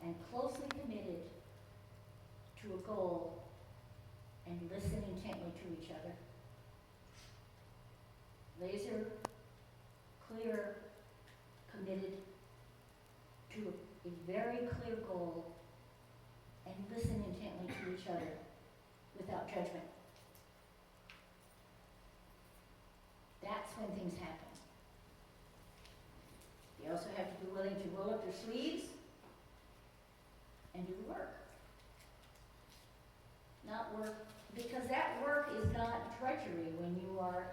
and closely committed to a goal and listen intently to each other. Laser, clear, committed to a very clear goal and listen intently to each other without judgment. That's when things happen. They also have to be willing to roll up their sleeves and do the work. Not work, because that work is not drudgery when you are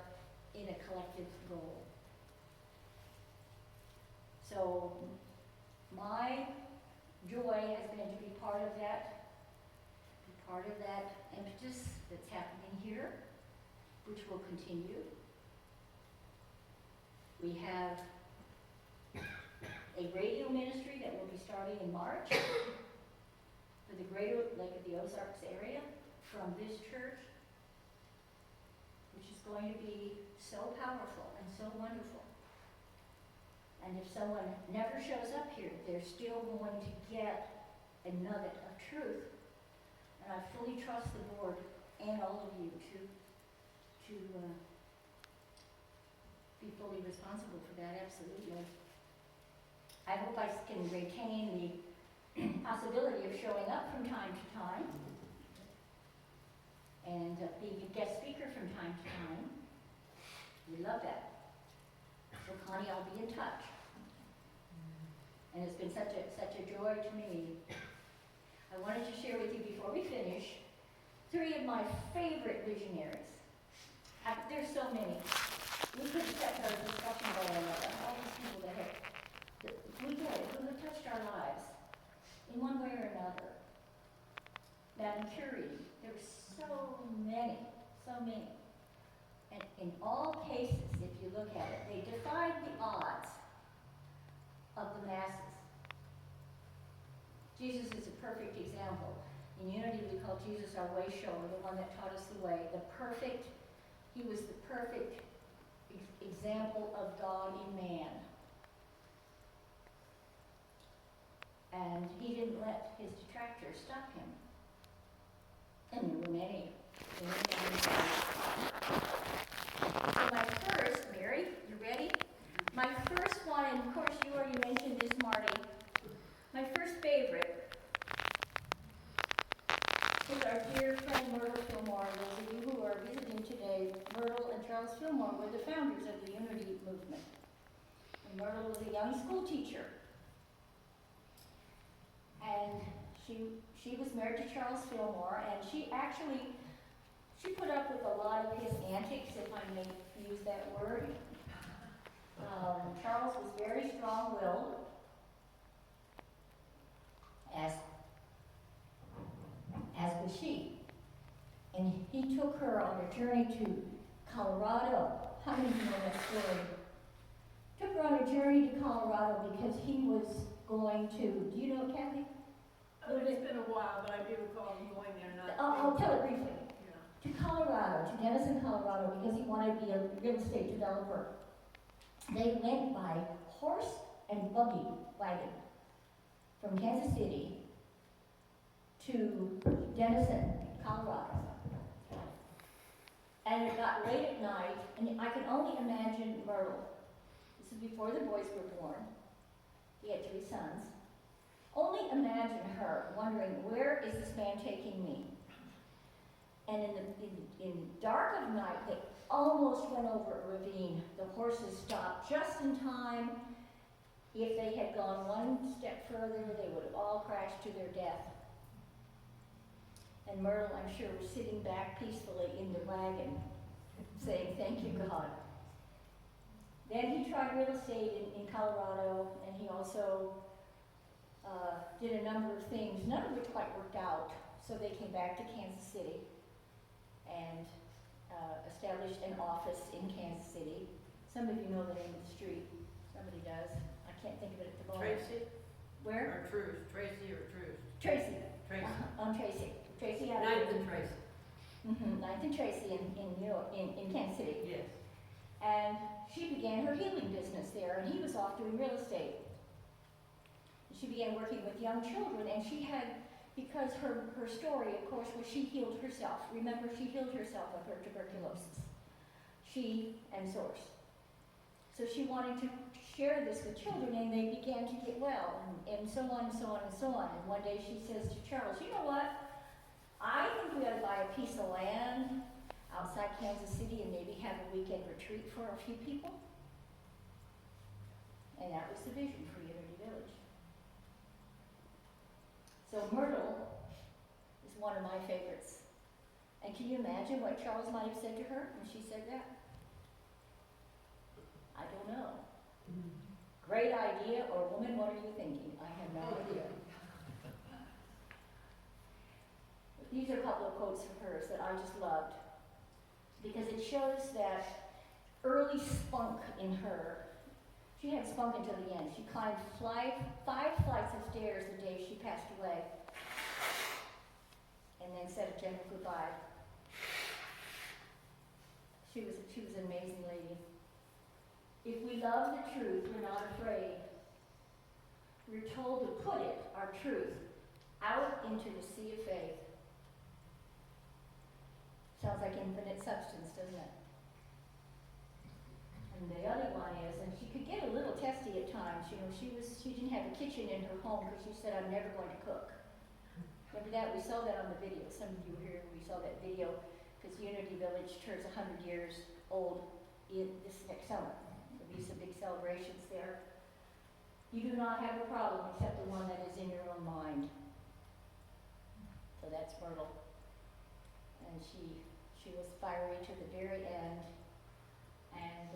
in a collective goal. So my joy has been to be part of that impetus that's happening here, which will continue. We have a radio ministry that will be starting in March for the greater Lake of the Ozarks area from this church, which is going to be so powerful and so wonderful. And if someone never shows up here, they're still going to get a nugget of truth. And I fully trust the board and all of you to be fully responsible for that, absolutely. I hope I can retain the possibility of showing up from time to time and being a guest speaker from time to time. We love that. So Connie, I'll be in touch. And it's been such a joy to me. I wanted to share with you before we finish 3 of my favorite visionaries. There's so many. We could set our discussion going on all these people that who have touched our lives in one way or another. Madame Curie, there were so many. And in all cases, if you look at it, they defied the odds of the masses. Jesus is a perfect example. In Unity, we call Jesus our way shower, the one that taught us the way. He was the perfect example of God in man. And he didn't let his detractors stop him. And there were many. So my first, Mary, you ready? My first one, and of course you already mentioned this, Marty. My first favorite is our dear friend Myrtle Fillmore. Those of you who are visiting today, Myrtle and Charles Fillmore were the founders of the Unity movement. And Myrtle was a young school teacher. And she was married to Charles Fillmore, and she put up with a lot of his antics, if I may use that word. Charles was very strong-willed, as was she. And he took her on a journey to Colorado. How many of you know that story? Took her on a journey to Colorado because he was going to, do you know, Kathy? It's been a while, but I do recall him going there. I'll tell it briefly. Yeah. To Colorado, to Denison, Colorado, because he wanted to be a real estate developer. They went by horse and buggy wagon from Kansas City to Denison, Colorado. And it got late at night, and I can only imagine Myrtle. This is before the boys were born. He had 3 sons. Only imagine her wondering, where is this man taking me? And in dark of night, they almost went over a ravine. The horses stopped just in time. If they had gone one step further, they would have all crashed to their death. And Myrtle, I'm sure, was sitting back peacefully in the wagon, saying, "Thank you, God." Then he tried real estate in Colorado, and he also did a number of things, none of which quite worked out. So they came back to Kansas City and established an office in Kansas City. Some of you know the name of the street. Somebody does. I can't think of it at the moment. Tracy? Where? Or Truce. Tracy or Truce? Tracy. Tracy. On Tracy. Tracy out Ninth and Tracy. Ninth and Tracy in Kansas City. Yes. And she began her healing business there, and he was off doing real estate. she began working with young children, and she had, because her story, of course, was she healed herself. Remember, she healed herself of her tuberculosis. She and SOURCE. So she wanted to share this with children, and they began to get well, and so on and so on and so on. And one day she says to Charles, you know what? I think we ought to buy a piece of land outside Kansas City and maybe have a weekend retreat for a few people. And that was the vision for Unity Village. So Myrtle is one of my favorites. And can you imagine what Charles might have said to her when she said that? I don't know. Great idea, or woman, what are you thinking? I have no idea. But these are a couple of quotes of hers that I just loved, because it shows that early spunk in her. She had spunk until the end. She climbed five flights of stairs the day she passed away, and then said a gentle goodbye. She was an amazing lady. If we love the truth, we're not afraid. We're told to put it, our truth, out into the sea of faith. Sounds like infinite substance, doesn't it? And the other one is, and she could get a little testy at times, you know, she didn't have a kitchen in her home because she said, I'm never going to cook. Remember that? We saw that on the video. Some of you were here, we saw that video, because Unity Village turns 100 years old this next summer. There'll be some big celebrations there. You do not have a problem except the one that is in your own mind. So that's Myrtle. And she was fiery to the very end. And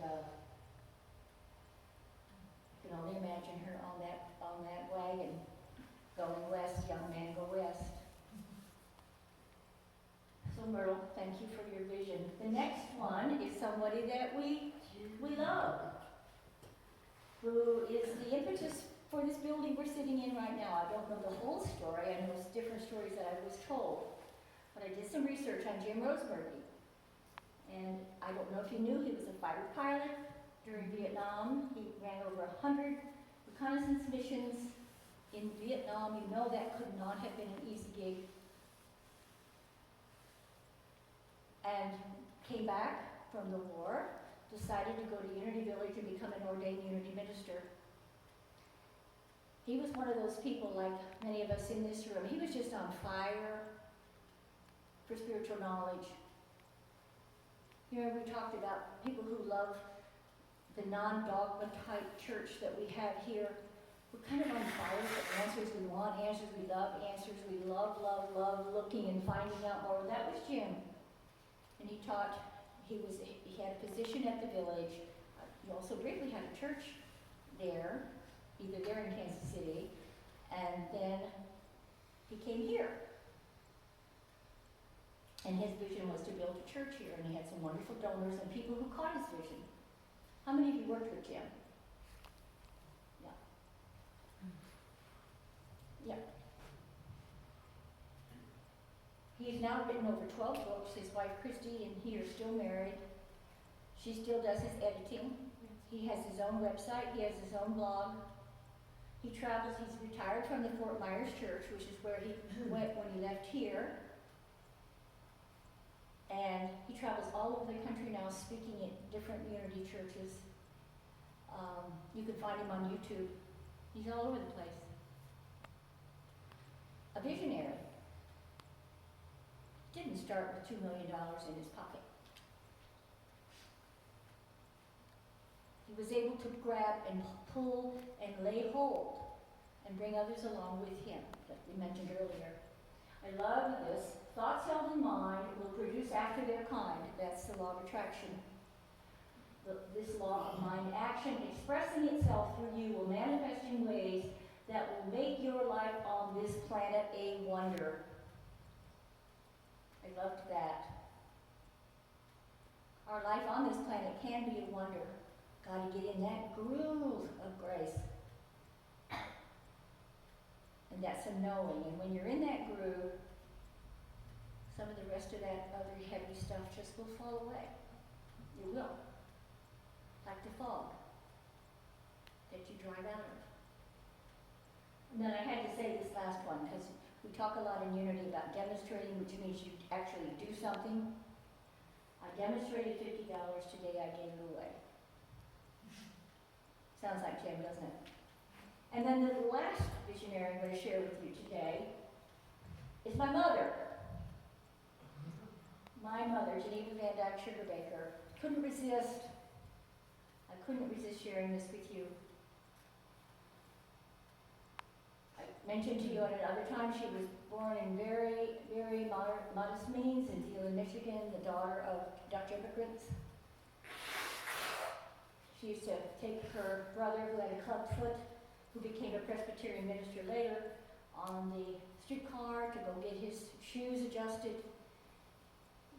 you can only imagine her on that wagon going west, young man go west. So Myrtle, thank you for your vision. The next one is somebody that we love, who is the impetus for this building we're sitting in right now. I don't know the whole story. I know different stories that I was told. But I did some research on Jim Roseberry. And I don't know if you knew, he was a fighter pilot during Vietnam. He ran over 100 reconnaissance missions in Vietnam. You know that could not have been an easy gig. And came back from the war, decided to go to Unity Village and become an ordained Unity minister. He was one of those people, like many of us in this room, he was just on fire for spiritual knowledge. You know, we talked about people who love the non-dogma type church that we have here. We're kind of on fire for answers we want, answers we love, looking and finding out more. That was Jim. And he taught, he had a position at the village. He also briefly had a church there, either there in Kansas City, and then he came here. And his vision was to build a church here, and he had some wonderful donors and people who caught his vision. How many of you worked with Jim? Yeah. Yeah. He's now written over 12 books. His wife Christy and he are still married. She still does his editing. He has his own website. He has his own blog. He travels. He's retired from the Fort Myers Church, which is where he went when he left here. And he travels all over the country now speaking at different Unity churches. You can find him on YouTube. He's all over the place. A visionary. Didn't start with $2 million in his pocket. He was able to grab and pull and lay hold and bring others along with him, like we mentioned earlier. I love this. Thoughts held in mind will produce after their kind. That's the law of attraction. This law of mind action expressing itself through you will manifest in ways that will make your life on this planet a wonder. I loved that. Our life on this planet can be a wonder. Got to get in that groove of grace. And that's a knowing. And when you're in that groove, some of the rest of that other heavy stuff just will fall away. It will. Like the fog that you drive out of. And then I had to say this last one, because we talk a lot in Unity about demonstrating, which means you actually do something. I demonstrated $50 today, I gave it away. Sounds like Jim, doesn't it? And then the last visionary I'm going to share with you today is my mother. My mother, Geneva Sugarbaker, couldn't resist. I couldn't resist sharing this with you. I mentioned to you at another time she was born in very, very modest means in Zeeland, Michigan, the daughter of Dutch immigrants. She used to take her brother, who had a clubbed foot, who became a Presbyterian minister later, on the streetcar to go get his shoes adjusted.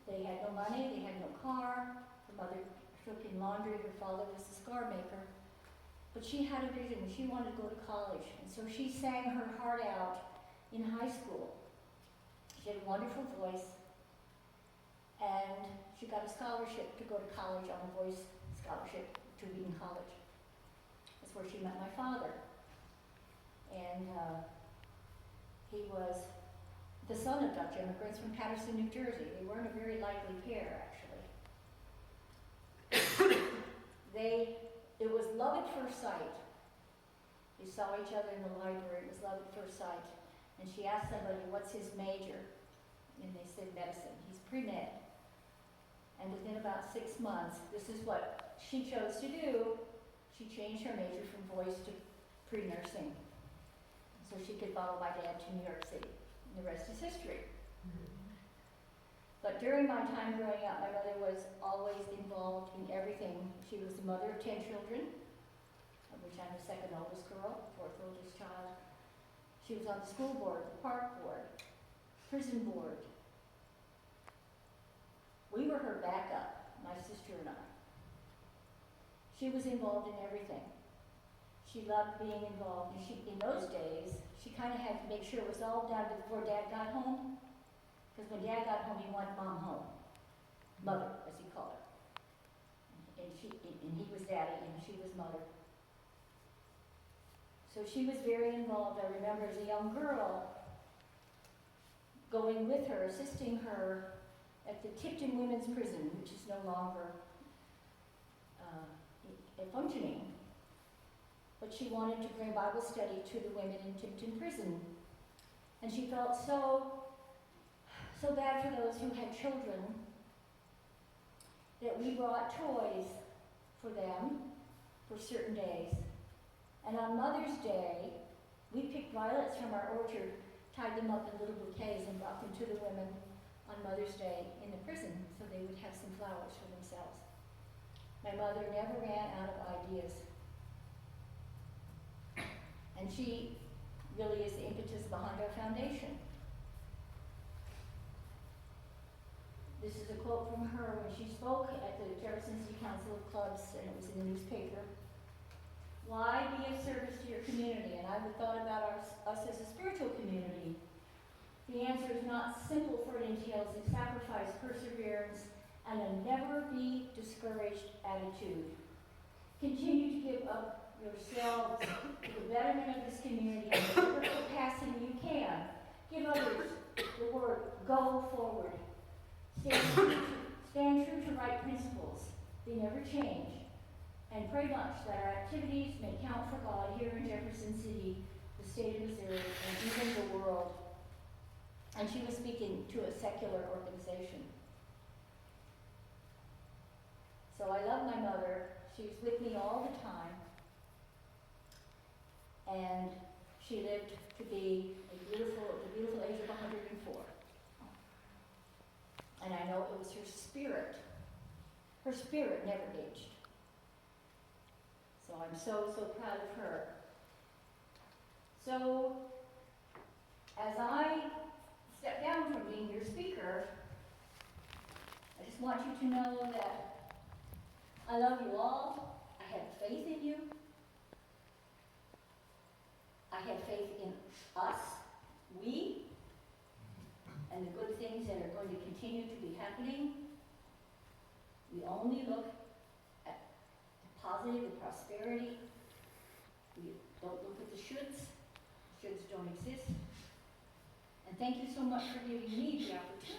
They had no money, they had no car. Her mother took in laundry, her father was a scar maker. But she had a vision, she wanted to go to college, and so she sang her heart out in high school. She had a wonderful voice, and she got a scholarship to go to college on a voice scholarship to Wheaton College. That's where she met my father. And he was the son of Dutch immigrants from Paterson, New Jersey. They weren't a very likely pair, actually. It was love at first sight. They saw each other in the library. It was love at first sight. And she asked somebody, what's his major? And they said medicine. He's pre-med. And within about 6 months, this is what she chose to do. She changed her major from voice to pre-nursing, so she could follow my dad to New York City. And the rest is history. But during my time growing up, my mother was always involved in everything. She was the mother of 10 children, of which I'm the second oldest girl, fourth oldest child. She was on the school board, the park board, prison board. We were her backup, my sister and I. She was involved in everything. She loved being involved. And in those days, she kind of had to make sure it was all done before Dad got home. Because when Dad got home, he wanted Mom home. Mother, as he called her. And he was Daddy, and she was Mother. So she was very involved. I remember as a young girl, going with her, assisting her at the Tipton Women's Prison, which is no longer functioning. But she wanted to bring Bible study to the women in Tipton Prison. And she felt so bad for those who had children that we brought toys for them for certain days. And on Mother's Day, we picked violets from our orchard, tied them up in little bouquets, and brought them to the women on Mother's Day in the prison so they would have some flowers for themselves. My mother never ran out of ideas. And she really is the impetus behind our foundation. This is a quote from her when she spoke at the Jefferson City Council of Clubs, and it was in the newspaper. Why be of service to your community? And I thought about us as a spiritual community. The answer is not simple, for it entails a sacrifice, perseverance, and a never be discouraged attitude. Continue to give up yourselves to the betterment of this community in whatever capacity you can. Give others the word, go forward. Stand true to right principles. They never change. And pray much that our activities may count for God here in Jefferson City, the state of Missouri, and even the world. And she was speaking to a secular organization. So I love my mother. She was with me all the time. And she lived to be the beautiful age of 104. And I know it was her spirit. Her spirit never aged. So I'm so proud of her. So, as I step down from being your speaker, I just want you to know that I love you all. I have faith in you. I have faith in us, we, and the good things that are going to continue to be happening. We only look at the positive, the prosperity. We don't look at the shoulds. shoulds don't exist. And thank you so much for giving me the opportunity